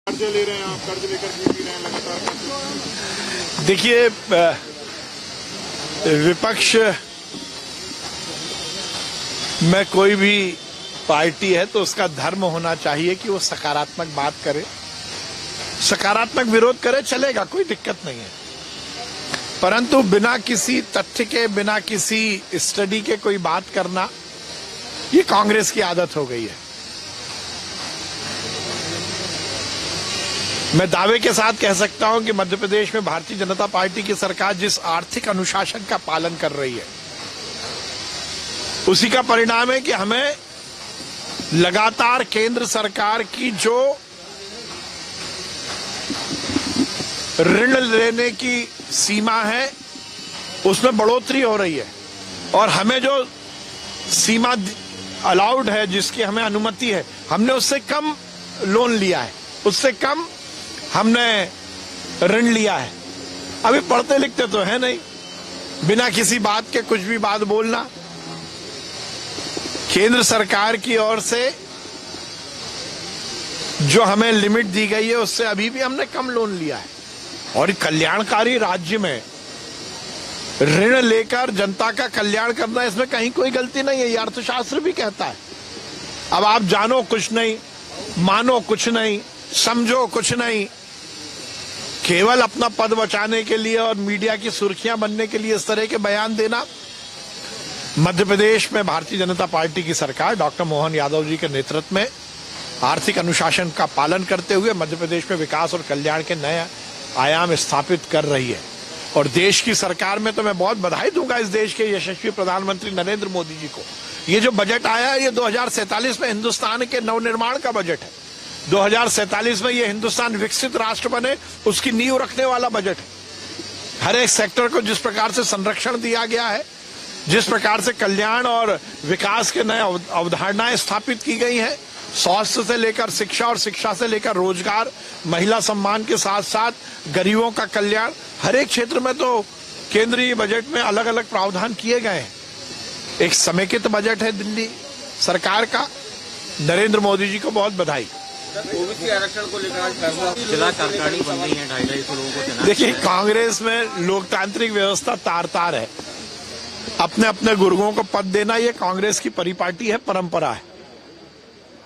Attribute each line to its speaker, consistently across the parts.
Speaker 1: कर्ज ले रहे हैं आप, कर्ज लेकर पी रहे हैं लगातार।
Speaker 2: देखिए, विपक्ष में कोई भी पार्टी है तो उसका धर्म होना चाहिए कि वो सकारात्मक बात करे, सकारात्मक विरोध करे, चलेगा, कोई दिक्कत नहीं है। परंतु बिना किसी तथ्य के, बिना किसी स्टडी के कोई बात करना, ये कांग्रेस की आदत हो गई है। मैं दावे के साथ कह सकता हूं कि मध्य प्रदेश में भारतीय जनता पार्टी की सरकार जिस आर्थिक अनुशासन का पालन कर रही है, उसी का परिणाम है कि हमें लगातार केंद्र सरकार की जो ऋण लेने की सीमा है उसमें बढ़ोतरी हो रही है, और हमें जो सीमा अलाउड है, जिसकी हमें अनुमति है, हमने उससे कम लोन लिया है, उससे कम हमने ऋण लिया है। अभी पढ़ते लिखते तो है नहीं, बिना किसी बात के कुछ भी बात बोलना। केंद्र सरकार की ओर से जो हमें लिमिट दी गई है उससे अभी भी हमने कम लोन लिया है, और कल्याणकारी राज्य में ऋण लेकर जनता का कल्याण करना, इसमें कहीं कोई गलती नहीं है, ये अर्थशास्त्र भी कहता है। अब आप जानो कुछ नहीं, मानो कुछ नहीं, समझो कुछ नहीं, केवल अपना पद बचाने के लिए और मीडिया की सुर्खियां बनने के लिए इस तरह के बयान देना। मध्य प्रदेश में भारतीय जनता पार्टी की सरकार डॉक्टर मोहन यादव जी के नेतृत्व में आर्थिक अनुशासन का पालन करते हुए मध्य प्रदेश में विकास और कल्याण के नए आयाम स्थापित कर रही है। और देश की सरकार में तो मैं बहुत बधाई दूंगा इस देश के यशस्वी प्रधानमंत्री नरेंद्र मोदी जी को। ये जो बजट आया है, ये 2047 में हिंदुस्तान के नवनिर्माण का बजट है। 2047 में ये हिंदुस्तान विकसित राष्ट्र बने, उसकी नींव रखने वाला बजट है। हर एक सेक्टर को जिस प्रकार से संरक्षण दिया गया है, जिस प्रकार से कल्याण और विकास के नए अवधारणाएं स्थापित की गई हैं, स्वास्थ्य से लेकर शिक्षा और शिक्षा से लेकर रोजगार, महिला सम्मान के साथ साथ गरीबों का कल्याण, हर एक क्षेत्र में तो केंद्रीय बजट में अलग अलग प्रावधान किए गए हैं। एक समेकित बजट है दिल्ली सरकार का। नरेंद्र मोदी जी को बहुत बधाई।
Speaker 3: ओबीसी आरक्षण को लेकर जिला कार्यकारिणी बन रही है, 250 लोगों को चुना।
Speaker 2: देखिए, कांग्रेस में लोकतांत्रिक व्यवस्था तार तार है। अपने अपने गुर्गों को पद देना ये कांग्रेस की परिपाटी है, परंपरा है।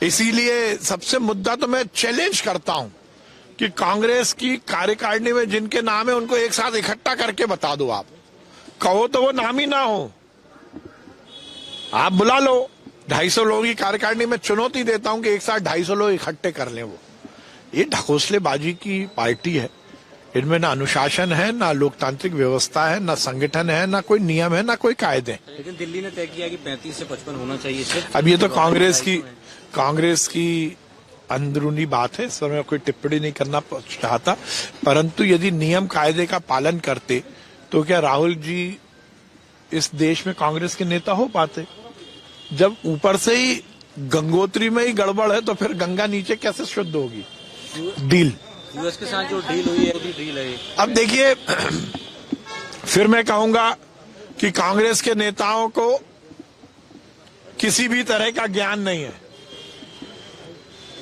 Speaker 2: इसीलिए सबसे मुद्दा तो मैं चैलेंज करता हूं कि कांग्रेस की कार्यकारिणी में जिनके नाम है उनको एक साथ इकट्ठा करके बता दो। आप कहो तो वो नाम ही ना हो, आप बुला लो। 250 लोगों की कार्यकारिणी में चुनौती देता हूं कि एक साथ 250 लोग इकट्ठे कर लें। वो ये ढकोसलेबाजी की पार्टी है। इनमें ना अनुशासन है, ना लोकतांत्रिक व्यवस्था है, ना संगठन है, ना कोई नियम है, ना कोई कायदे।
Speaker 3: लेकिन दिल्ली ने तय किया कि 35 से 55 होना चाहिए।
Speaker 2: अब ये तो कांग्रेस की अंदरूनी बात है, इस पर मैं कोई टिप्पणी नहीं करना चाहता। परंतु यदि नियम कायदे का पालन करते तो क्या राहुल जी इस देश में कांग्रेस के नेता हो पाते? जब ऊपर से ही गंगोत्री में ही गड़बड़ है तो फिर गंगा नीचे कैसे शुद्ध होगी? डील
Speaker 3: यूएस के साथ जो डील हुई है, वो डील है। अब
Speaker 2: देखिए, फिर मैं कहूंगा कि कांग्रेस के नेताओं को किसी भी तरह का ज्ञान नहीं है।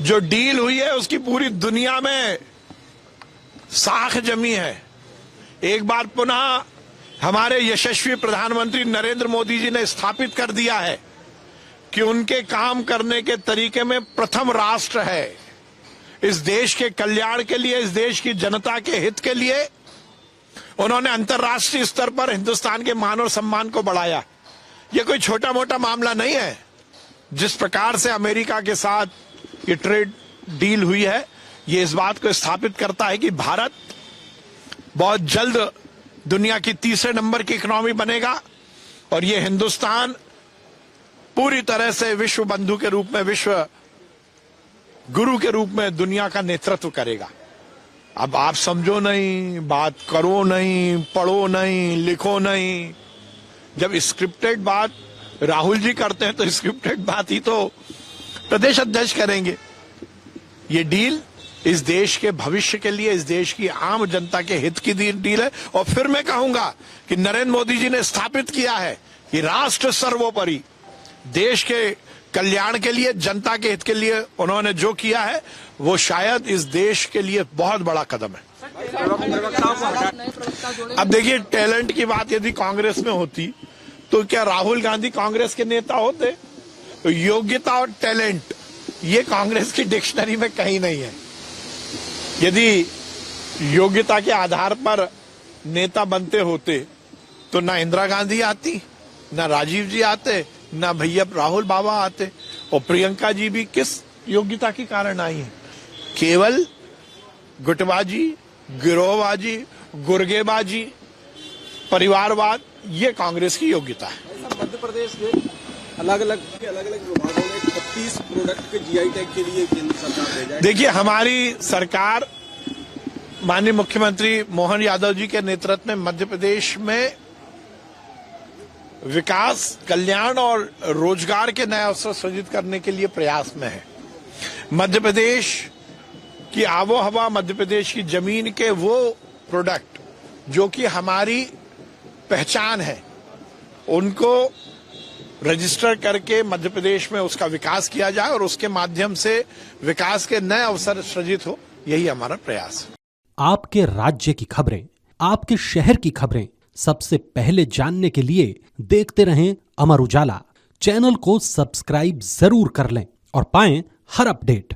Speaker 2: जो डील हुई है उसकी पूरी दुनिया में साख जमी है। एक बार पुनः हमारे यशस्वी प्रधानमंत्री नरेंद्र मोदी जी ने स्थापित कर दिया है कि उनके काम करने के तरीके में प्रथम राष्ट्र है। इस देश के कल्याण के लिए, इस देश की जनता के हित के लिए उन्होंने अंतर्राष्ट्रीय स्तर पर हिंदुस्तान के मान और सम्मान को बढ़ाया। यह कोई छोटा मोटा मामला नहीं है। जिस प्रकार से अमेरिका के साथ ये ट्रेड डील हुई है, ये इस बात को स्थापित करता है कि भारत बहुत जल्द दुनिया की तीसरे नंबर की इकोनॉमी बनेगा, और ये हिंदुस्तान पूरी तरह से विश्व बंधु के रूप में, विश्व गुरु के रूप में दुनिया का नेतृत्व करेगा। अब आप समझो नहीं, बात करो नहीं, पढ़ो नहीं, लिखो नहीं। जब स्क्रिप्टेड बात राहुल जी करते हैं तो स्क्रिप्टेड बात ही तो प्रदेश अध्यक्ष करेंगे। ये डील इस देश के भविष्य के लिए, इस देश की आम जनता के हित की डील है। और फिर मैं कहूंगा कि नरेंद्र मोदी जी ने स्थापित किया है कि राष्ट्र सर्वोपरि, देश के कल्याण के लिए, जनता के हित के लिए उन्होंने जो किया है वो शायद इस देश के लिए बहुत बड़ा कदम है। अब देखिए, टैलेंट की बात यदि कांग्रेस में होती तो क्या राहुल गांधी कांग्रेस के नेता होते? तो योग्यता और टैलेंट ये कांग्रेस की डिक्शनरी में कहीं नहीं है। यदि योग्यता के आधार पर नेता बनते होते तो ना इंदिरा गांधी आती, ना राजीव जी आते, ना भैया राहुल बाबा आते, और प्रियंका जी भी किस योग्यता के कारण आई है? केवल गुटबाजी, गिरोहबाजी, गुर्गेबाजी, परिवारवाद, ये कांग्रेस की योग्यता है।
Speaker 4: मध्य प्रदेश के अलग अलग विभागों में 32 प्रोडक्ट के जीआई टैग के लिए केंद्र सरकार भेजा है।
Speaker 2: देखिए, हमारी सरकार माननीय मुख्यमंत्री मोहन यादव जी के नेतृत्व में मध्य प्रदेश में विकास, कल्याण और रोजगार के नए अवसर सृजित करने के लिए प्रयास में है। मध्य प्रदेश की आबो हवा, मध्य प्रदेश की जमीन के वो प्रोडक्ट जो कि हमारी पहचान है, उनको रजिस्टर करके मध्य प्रदेश में उसका विकास किया जाए और उसके माध्यम से विकास के नए अवसर सृजित हो, यही हमारा प्रयास है।
Speaker 5: आपके राज्य की खबरें, आपके शहर की खबरें सबसे पहले जानने के लिए देखते रहें अमर उजाला। चैनल को सब्सक्राइब जरूर कर लें और पाएं हर अपडेट।